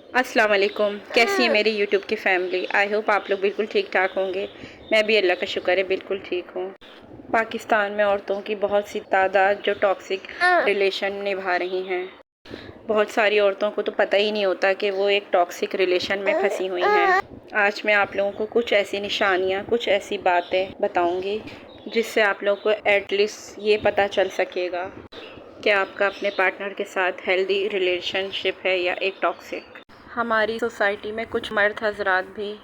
अस्सलाम वालेकुम। कैसी है मेरी यूट्यूब की फैमिली? आई होप आप लोग बिल्कुल ठीक ठाक होंगे। मैं भी अल्लाह का शुक्र है बिल्कुल ठीक हूँ। पाकिस्तान में औरतों की बहुत सी तादाद जो टॉक्सिक रिलेशन निभा रही हैं। बहुत सारी औरतों को तो पता ही नहीं होता कि वो एक टॉक्सिक रिलेशन में फंसी हुई हैं। आज मैं आप लोगों को कुछ ऐसी निशानियाँ, कुछ ऐसी बातें बताऊँगी जिससे आप लोगों को एटलीस्ट ये पता चल सकेगा कि आपका अपने पार्टनर के साथ हेल्दी रिलेशनशिप है या एक टॉक्सिक। हमारी सोसाइटी में कुछ मर्द हजरात भी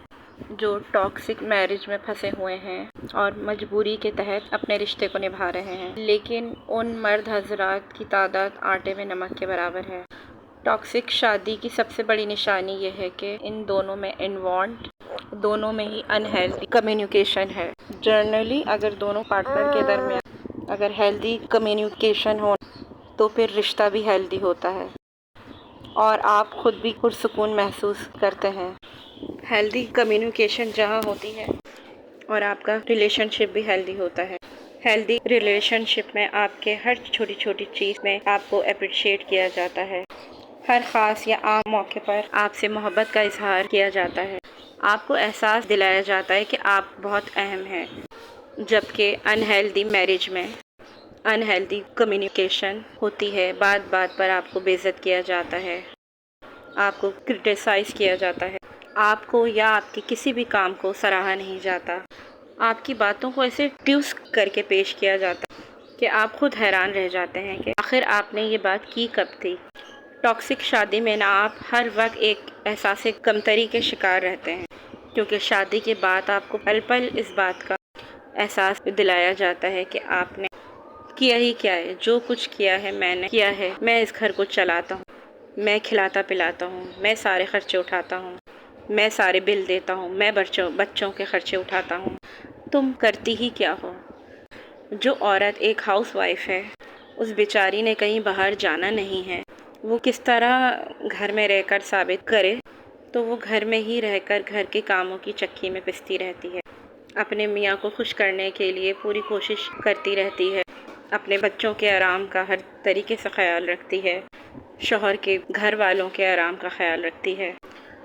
जो टॉक्सिक मैरिज में फंसे हुए हैं और मजबूरी के तहत अपने रिश्ते को निभा रहे हैं, लेकिन उन मर्द हजरात की तादाद आटे में नमक के बराबर है। टॉक्सिक शादी की सबसे बड़ी निशानी ये है कि इन दोनों में दोनों में ही अनहेल्दी कम्युनिकेशन है। जनरली अगर दोनों पार्टनर के दरमियान अगर हेल्दी कम्युनिकेशन हो तो फिर रिश्ता भी हेल्दी होता है और आप खुद भी पुरसुकून महसूस करते हैं। हेल्दी कम्युनिकेशन जहाँ होती है और आपका रिलेशनशिप भी हेल्दी होता है। हेल्दी रिलेशनशिप में आपके हर छोटी छोटी चीज़ में आपको अप्रिशिएट किया जाता है। हर ख़ास या आम मौके पर आपसे मोहब्बत का इजहार किया जाता है। आपको एहसास दिलाया जाता है कि आप बहुत अहम हैं। जबकि अनहेल्दी मैरिज में अनहेल्दी कम्युनिकेशन होती है। बात बात पर आपको बेइज्जत किया जाता है, आपको क्रिटिसाइज़ किया जाता है, आपको या आपके किसी भी काम को सराहा नहीं जाता, आपकी बातों को ऐसे ट्यूस करके पेश किया जाता है कि आप खुद हैरान रह जाते हैं कि आखिर आपने ये बात की कब थी। टॉक्सिक शादी में ना आप हर वक्त एक एहसास कमतरी के शिकार रहते हैं, क्योंकि शादी के बाद आपको पल पल इस बात का एहसास दिलाया जाता है कि आपने किया ही क्या है। जो कुछ किया है मैंने किया है। मैं इस घर को चलाता हूँ, मैं खिलाता पिलाता हूँ, मैं सारे खर्चे उठाता हूँ, मैं सारे बिल देता हूँ, मैं बच्चों के खर्चे उठाता हूँ। तुम करती ही क्या हो? जो औरत एक हाउस वाइफ है, उस बेचारी ने कहीं बाहर जाना नहीं है, वो किस तरह घर में रहकर साबित करे? तो वो घर में ही रहकर घर के कामों की चक्की में पिसती रहती है, अपने मियाँ को खुश करने के लिए पूरी कोशिश करती रहती है, अपने बच्चों के आराम का हर तरीके से ख्याल रखती है, शौहर के घर वालों के आराम का ख्याल रखती है,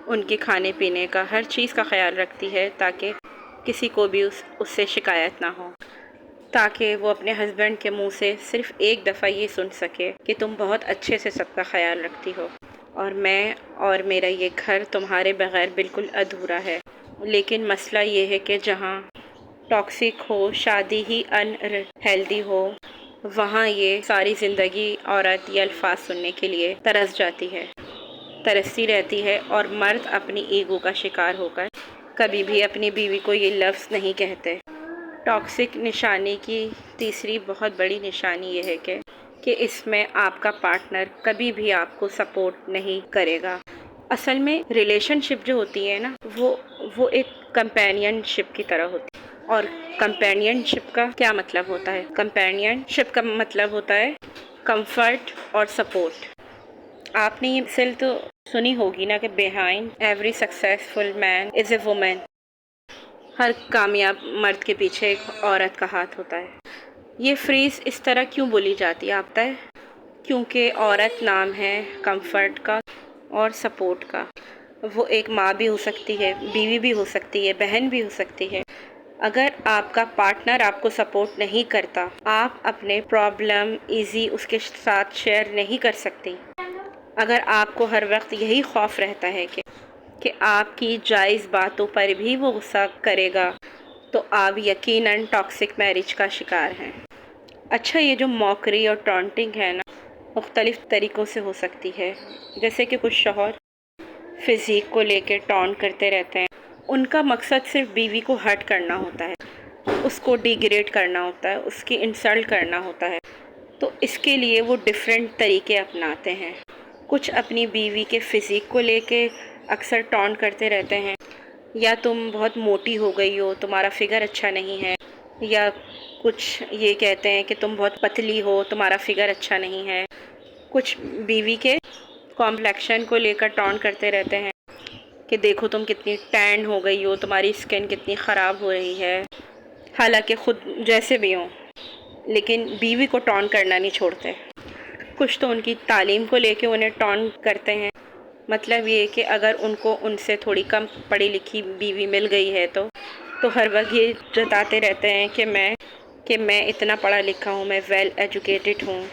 उनके खाने पीने का हर चीज़ का ख्याल रखती है ताकि किसी को भी उससे शिकायत ना हो, ताकि वो अपने हस्बैंड के मुंह से सिर्फ एक दफ़ा ये सुन सके कि तुम बहुत अच्छे से सबका ख्याल रखती हो और मैं और मेरा ये घर तुम्हारे बग़ैर बिल्कुल अधूरा है। लेकिन मसला ये है कि जहाँ टॉक्सिक हो, शादी ही अनहेल्दी हो, वहाँ ये सारी ज़िंदगी औरत ये अल्फाज सुनने के लिए तरसती रहती है और मर्द अपनी ईगो का शिकार होकर कभी भी अपनी बीवी को ये लफ्ज़ नहीं कहते। टॉक्सिक निशानी की तीसरी बहुत बड़ी निशानी ये है कि इसमें आपका पार्टनर कभी भी आपको सपोर्ट नहीं करेगा। असल में रिलेशनशिप जो होती है ना, वो एक कंपेनियनशिप की तरह होती है। और कंपेनियनशिप का क्या मतलब होता है? कंपेनियनशिप का मतलब होता है कंफर्ट और सपोर्ट। आपने ये मिसल तो सुनी होगी ना कि behind every successful man is a woman. हर कामयाब मर्द के पीछे एक औरत का हाथ होता है। ये फ्रेज़ इस तरह क्यों बोली जाती है आपता है? क्योंकि औरत नाम है कंफर्ट का और सपोर्ट का। वो एक माँ भी हो सकती है, बीवी भी हो सकती है, बहन भी हो सकती है। अगर आपका पार्टनर आपको सपोर्ट नहीं करता, आप अपने प्रॉब्लम ईज़ी उसके साथ शेयर नहीं कर सकती। अगर आपको हर वक्त यही खौफ रहता है कि आपकी जायज़ बातों पर भी वो गुस्सा करेगा, तो आप यकीनन टॉक्सिक मैरिज का शिकार हैं। अच्छा, ये जो मॉकरी और टॉन्टिंग है ना, मुख्तलिफ़ तरीक़ों से हो सकती है। जैसे कि कुछ शौहर फ़िज़ीक को लेकर टॉन्ट करते रहते हैं। उनका मकसद सिर्फ बीवी को हर्ट करना होता है, उसको डिग्रेड करना होता है, उसकी इंसल्ट करना होता है। तो इसके लिए वो डिफरेंट तरीके अपनाते हैं। कुछ अपनी बीवी के फ़िज़ीक को लेके अक्सर टॉन्ट करते रहते हैं, या तुम बहुत मोटी हो गई हो, तुम्हारा फिगर अच्छा नहीं है, या कुछ ये कहते हैं कि तुम बहुत पतली हो, तुम्हारा फिगर अच्छा नहीं है। कुछ बीवी के कॉम्प्लेक्शन को लेकर टॉन्ट करते रहते हैं कि देखो तुम कितनी टैन हो गई हो, तुम्हारी स्किन कितनी ख़राब हो रही है। हालांकि खुद जैसे भी हों, लेकिन बीवी को टॉन्ट करना नहीं छोड़ते। कुछ तो उनकी तालीम को लेके उन्हें टॉन्ट करते हैं, مطلب یہ کہ اگر ان کو ان سے تھوڑی کم پڑھی لکھی بیوی مل گئی ہے تو ہر وقت یہ جتاتے رہتے ہیں کہ میں اتنا پڑھا لکھا ہوں، میں ویل ایجوکیٹڈ ہوں،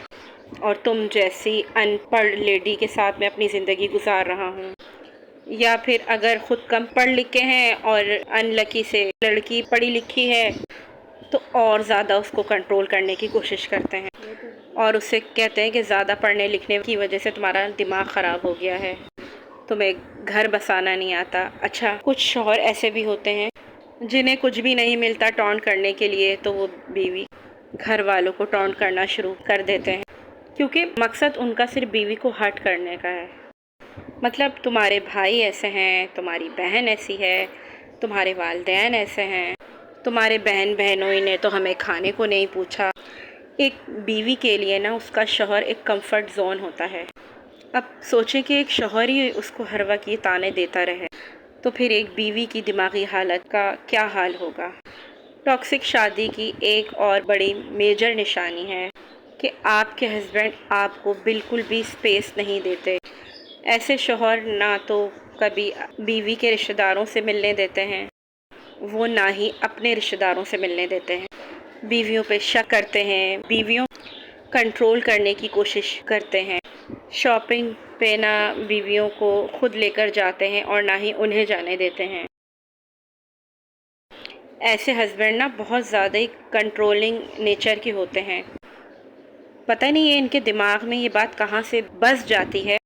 اور تم جیسی ان پڑھ لیڈی کے ساتھ میں اپنی زندگی گزار رہا ہوں۔ یا پھر اگر خود کم پڑھ لکھے ہیں اور ان لکی سے لڑکی پڑھی لکھی ہے تو اور زیادہ اس کو کنٹرول کرنے کی کوشش کرتے ہیں، اور اس سے کہتے ہیں کہ زیادہ پڑھنے لکھنے کی وجہ سے تمہارا دماغ خراب ہو گیا ہے، تمہیں گھر بسانا نہیں آتا۔ اچھا، کچھ شوہر ایسے بھی ہوتے ہیں جنہیں کچھ بھی نہیں ملتا ٹونٹ کرنے کے لیے، تو وہ بیوی گھر والوں کو ٹونٹ کرنا شروع کر دیتے ہیں، کیونکہ مقصد ان کا صرف بیوی کو ہرٹ کرنے کا ہے۔ مطلب تمہارے بھائی ایسے ہیں، تمہاری بہن ایسی ہے، تمہارے والدین ایسے ہیں، تمہارے بہنوں نے تو ہمیں کھانے کو نہیں پوچھا۔ ایک بیوی کے لیے نا اس کا شوہر ایک کمفرٹ زون ہوتا ہے۔ اب سوچیں کہ ایک شوہر ہی اس کو ہر وقت یہ تانے دیتا رہے تو پھر ایک بیوی کی دماغی حالت کا کیا حال ہوگا۔ ٹاکسک شادی کی ایک اور بڑی میجر نشانی ہے کہ آپ کے ہسبینڈ آپ کو بالکل بھی اسپیس نہیں دیتے۔ ایسے شوہر نہ تو کبھی بیوی کے رشتہ داروں سے ملنے دیتے ہیں، وہ نہ ہی اپنے رشتہ داروں سے ملنے دیتے ہیں، بیویوں پہ شک کرتے ہیں، بیویوں کنٹرول کرنے کی کوشش کرتے ہیں، شاپنگ پہ نہ بیویوں کو خود لے کر جاتے ہیں اور نہ ہی انہیں جانے دیتے ہیں۔ ایسے ہسبینڈ نا بہت زیادہ ہی کنٹرولنگ نیچر کے ہوتے ہیں۔ پتہ نہیں یہ ان کے دماغ میں یہ بات کہاں سے بس جاتی ہے۔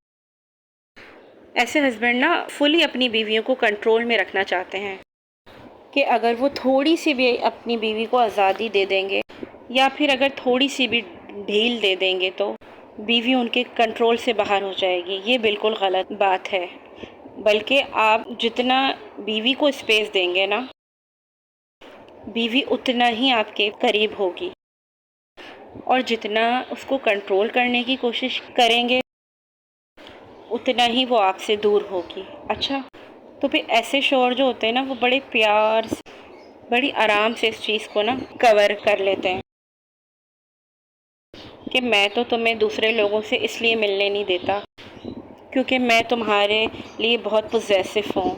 ایسے ہسبینڈ نا فلی اپنی بیویوں کو کنٹرول میں رکھنا چاہتے ہیں کہ اگر وہ تھوڑی سی بھی اپنی بیوی کو آزادی دے دیں گے یا پھر اگر تھوڑی سی بھی ڈھیل دے دیں گے تو بیوی ان کے کنٹرول سے باہر ہو جائے گی۔ یہ بالکل غلط بات ہے، بلکہ آپ جتنا بیوی کو اسپیس دیں گے نا، بیوی اتنا ہی آپ کے قریب ہوگی، اور جتنا اس کو کنٹرول کرنے کی کوشش کریں گے اتنا ہی وہ آپ سے دور ہوگی۔ اچھا، تو پھر ایسے شوہر جو ہوتے ہیں نا وہ بڑے پیار سے، بڑی آرام سے اس چیز کو نا کور کر لیتے ہیں کہ میں تو تمہیں دوسرے لوگوں سے اس لیے ملنے نہیں دیتا کیونکہ میں تمہارے لیے بہت پوزیسو ہوں،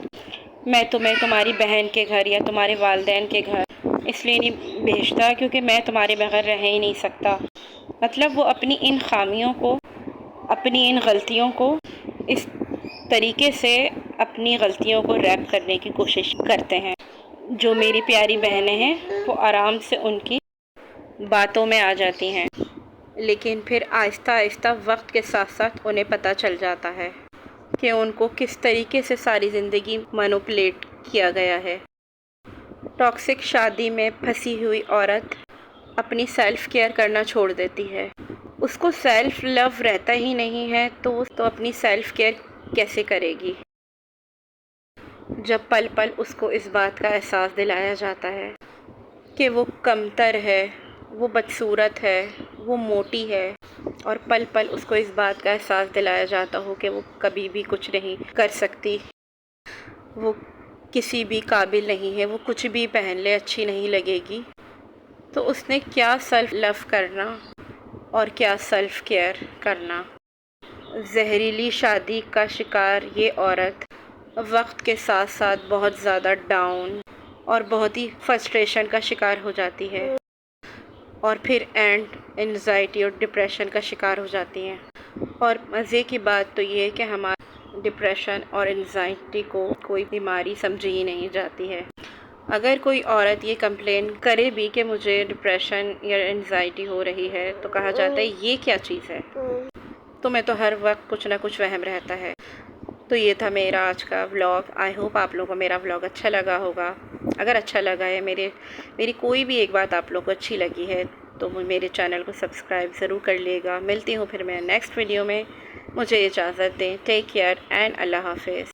میں تمہیں تمہاری بہن کے گھر یا تمہارے والدین کے گھر اس لیے نہیں بھیجتا کیونکہ میں تمہارے بغیر رہ ہی نہیں سکتا۔ مطلب وہ اپنی ان خامیوں کو، اپنی ان غلطیوں کو اس طریقے سے اپنی غلطیوں کو ریپ کرنے کی کوشش کرتے ہیں۔ جو میری پیاری بہنیں ہیں وہ آرام سے ان کی باتوں میں آ جاتی ہیں، لیکن پھر آہستہ آہستہ وقت کے ساتھ ساتھ انہیں پتہ چل جاتا ہے کہ ان کو کس طریقے سے ساری زندگی مینوپولیٹ کیا گیا ہے۔ ٹاکسک شادی میں پھنسی ہوئی عورت اپنی سیلف کیئر کرنا چھوڑ دیتی ہے۔ اس کو سیلف لو رہتا ہی نہیں ہے تو وہ اپنی سیلف کیئر کیسے کرے گی جب پل پل اس کو اس بات کا احساس دلایا جاتا ہے کہ وہ کمتر ہے، وہ بدصورت ہے، وہ موٹی ہے، اور پل پل اس کو اس بات کا احساس دلایا جاتا ہو کہ وہ کبھی بھی کچھ نہیں کر سکتی، وہ کسی بھی قابل نہیں ہے، وہ کچھ بھی پہن لے اچھی نہیں لگے گی، تو اس نے کیا سیلف لو کرنا اور کیا سیلف کیئر کرنا۔ زہریلی شادی کا شکار یہ عورت وقت کے ساتھ ساتھ بہت زیادہ ڈاؤن اور بہت ہی فرسٹریشن کا شکار ہو جاتی ہے، اور پھر اینڈ انزائٹی اور ڈپریشن کا شکار ہو جاتی ہیں۔ اور مزے کی بات تو یہ ہے کہ ہمارا ڈپریشن اور انزائٹی کو کوئی بیماری سمجھی ہی نہیں جاتی ہے۔ اگر کوئی عورت یہ کمپلین کرے بھی کہ مجھے ڈپریشن یا انزائٹی ہو رہی ہے تو کہا جاتا ہے یہ کیا چیز ہے، تمہیں تو ہر وقت کچھ نہ کچھ وہم رہتا ہے۔ تو یہ تھا میرا آج کا ولاگ۔ آئی ہوپ آپ لوگوں کو میرا ولاگ اچھا لگا ہوگا۔ اگر اچھا لگا ہے، میری کوئی بھی ایک بات آپ لوگوں کو اچھی لگی ہے تو میرے چینل کو سبسکرائب ضرور کر لیے گا۔ ملتی ہوں پھر میں نیکسٹ ویڈیو میں، مجھے اجازت دیں۔ ٹیک کیئر اینڈ اللہ حافظ۔